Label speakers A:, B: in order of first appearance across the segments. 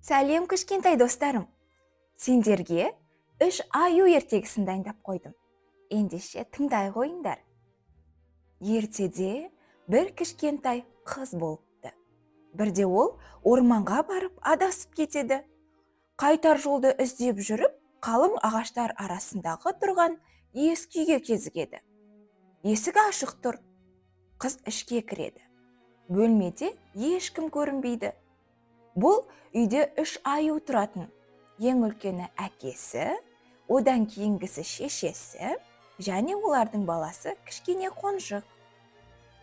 A: Сәлем кішкентай достарым. Сендерге үш аю ертегісін дайындап қойдым. Ендеше тыңдай қойыңдар. Ертеде бір кішкентай қыз болыпты. Бірде ол орманға барып адасып кетеді. Қайтар жолды іздеп жүріп, қалың ағаштар арасындағы тұрған ескі үйге кезігеді. Есік ашық тұр. Қыз ішке кіреді. Бөлмеде ешкім көрінбейді. Бұл үйде үш аю тұратын. Ең үлкені әкесі, одан кейінгісі шешесі, және олардың баласы кішкене қонжық.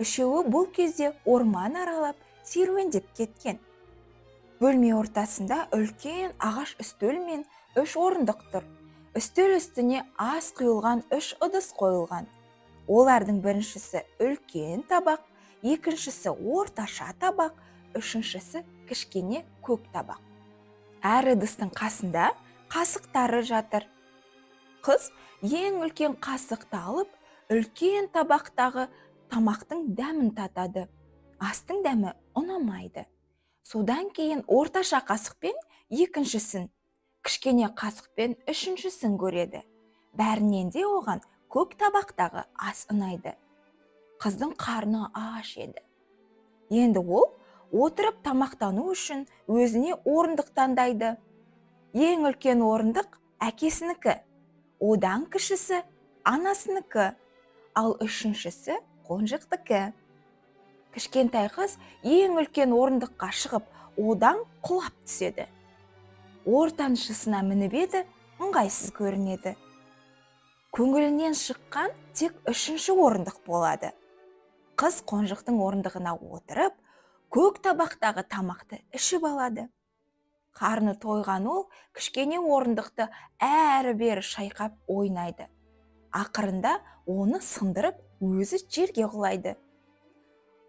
A: Үшеуі бұл кезде орман аралап серуендеп кеткен. Бөлме ортасында үлкен ағаш үстел мен үш орындық тұр. Үстел үстіне ас құйылған үш ыдыс қойылған. Олардың біріншісі үлкен табақ, екіншісі орташа табақ, үшіншісі кішкене көк табақ. Әр ыдыстың қасында қасықтары жатыр. Қыз ең үлкен қасықты алып, үлкен табақтағы тамақтың дәмін татады. Астың дәмі ұнамайды. Содан кейін орташа қасықпен екіншісін, кішкене қасықпен үшіншісін көреді. Бәрінен де оған көк табақтағы ас ұнайды. Қыздың қарны аш еді. Енді ол отырып тамақтану үшін өзіне орындық таңдайды. Ең үлкен орындық әкесінікі, одан кішісі анасынікі, ал үшіншісі қонжықтікі. Кішкентай қыз ең үлкен орындыққа шығып, одан құлап түседі. Ортаншысына мініп еді, ыңғайсыз көрінеді. Көңілінен шыққан тек үшінші орындық болады. Қыз қонжықтың орындығына отырып, көк табақтағы тамақты ішіп алады. Қарны тойған ол кішкене орындықты әрі-бері шайқап ойнайды. Ақырында оны сындырып, өзі жерге құлайды.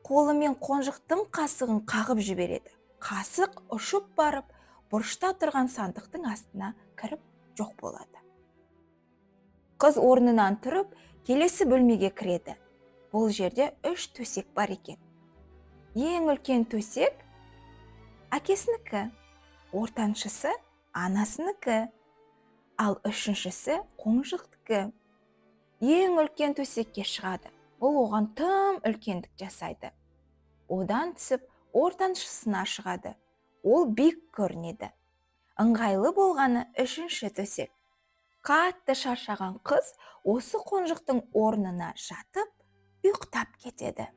A: Қолымен қонжықтың қасығын қағып жібереді. Қасық ұшып барып, бұрышта тұрған сандықтың астына кіріп жоқ болады. Қыз орнынан тұрып, келесі бөлмеге кіреді. Бұл жерде үш төсек бар екен. Ең үлкен төсек әкесінікі, ортаншысы анасынікі, ал үшіншісі қонжықтікі. Ең үлкен төсекке шығады. Бұл оған тым үлкендік жасайды. Одан түсіп, ортаншысына шығады. Ол биік көрінеді. Ыңғайлы болғаны үшінші төсек. Қатты шаршаған қыз осы қонжықтың орнына жатып, ұйықтап кетеді.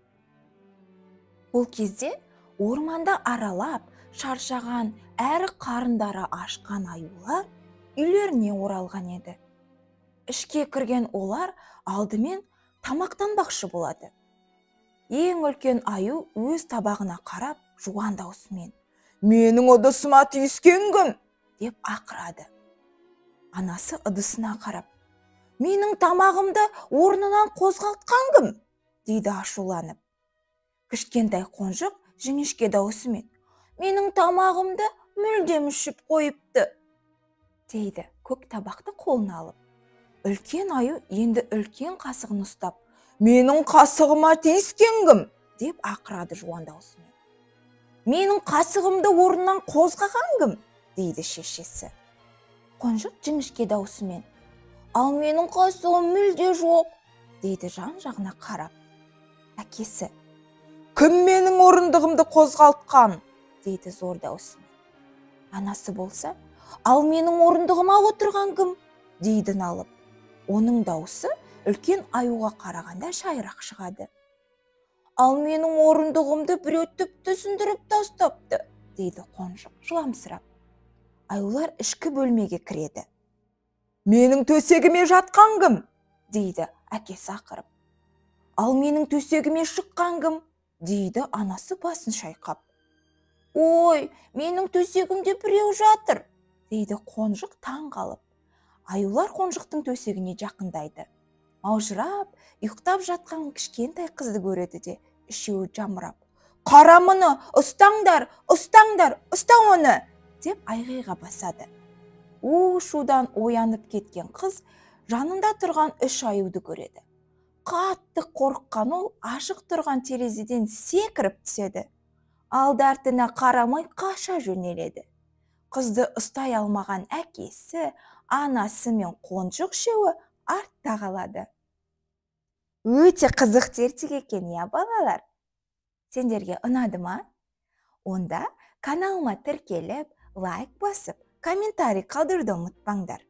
A: Бұл кезде орманда аралап, шаршаған әрі қарындары ашқан аюлар үйлеріне оралған еді. Ішке кірген олар алдымен тамақтанбақшы болады. Ең үлкен аю өз табағына қарап, жуан даусымен: «Менің ыдысыма тиіскен кім?» деп ақырады. Анасы ыдысына қарап: «Менің тамағымды орнынан қозғалтқан кім?» дейді ашуланып. Кішкентай қонжық жіңішке даусымен: «Менің тамағымды мүлдем ішіп қойыпты» дейді көк табақты қолына алып. Үлкен аю енді үлкен қасығын ұстап: «Менің қасығыма тиіскен кім?» деп ақырады жуан даусымен. «Менің қасығымды орнынан қозғаған кім?» дейді шешесі. Қонжық жіңішке даусымен: «Ал менің қасығым мүлде жоқ» дейді жан-жағына қарап. Әкесі: «Кім менің орындығымды қозғалтқан?» дейді зор даусымен. Анасы болса: «Ал менің орындығыма отырған кім?» дейді налып. Оның даусы үлкен аюға қарағанда шайырақ шығады. «Ал менің орындығымды біреу тіпті сындырып тастапты» дейді қонжық жыламсырап. Аюлар ішкі бөлмеге кіреді. «Менің төсегіме жатқан кім?» дейді әкесі ақырып. «Ал менің төсегіме шыққан кім?» дейді анасы басын шайқап. «Ой, менің төсегімде біреу жатыр» дейді қонжық таң қалып. Аюлар қонжықтың төсегіне жақындайды. Маужырап, ұйықтап жатқан кішкентай қызды көреді де, үшеуі жамырап: «Қара мұны, ұстаңдар, ұстаңдар, ұста оны!» деп айғайға басады. У-шудан оянып кеткен қыз жанында тұрған үш аюды көреді. Қатты қорыққан ол ашық тұрған терезеден секіріп түседі. Алды-артына қарамай қаша жөнеледі. Қызды ұстай алмаған әкесі, анасы мен қонжық үшеуі артта қалады. Өте қызық ертегі екен, иә балалар? Сендерге ұнады ма? Онда каналыма тіркеліп, лайк басып, комментарий қалдыруды ұмытпаңдар.